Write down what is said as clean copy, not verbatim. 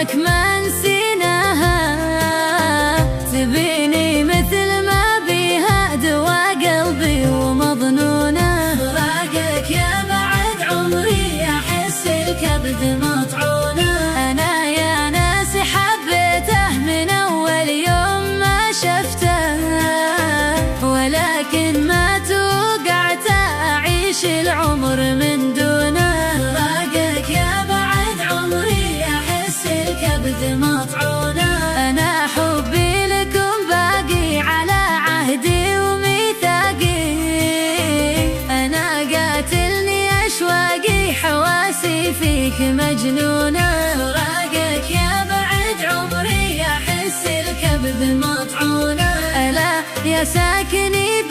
عمرك ما نسيناها، تبيني مثل ما بيها دوا قلبي ومظنونه. فراقك يا بعد عمري أحس الكبد مطعونه. أنا يا ناس حبيته من أول يوم ما شفته، ولكن ما توقعت أعيش العمر من دونه. فراقك يا بعد عمري أحس الكبد مطعونه. أنا حبي لكم باقي على عهدي وميثاقي، أنا قاتلني أشواقي حواسي فيك مجنونه. فراقك يا بعد عمري أحس الكبد مطعونه. ألا يا ساكني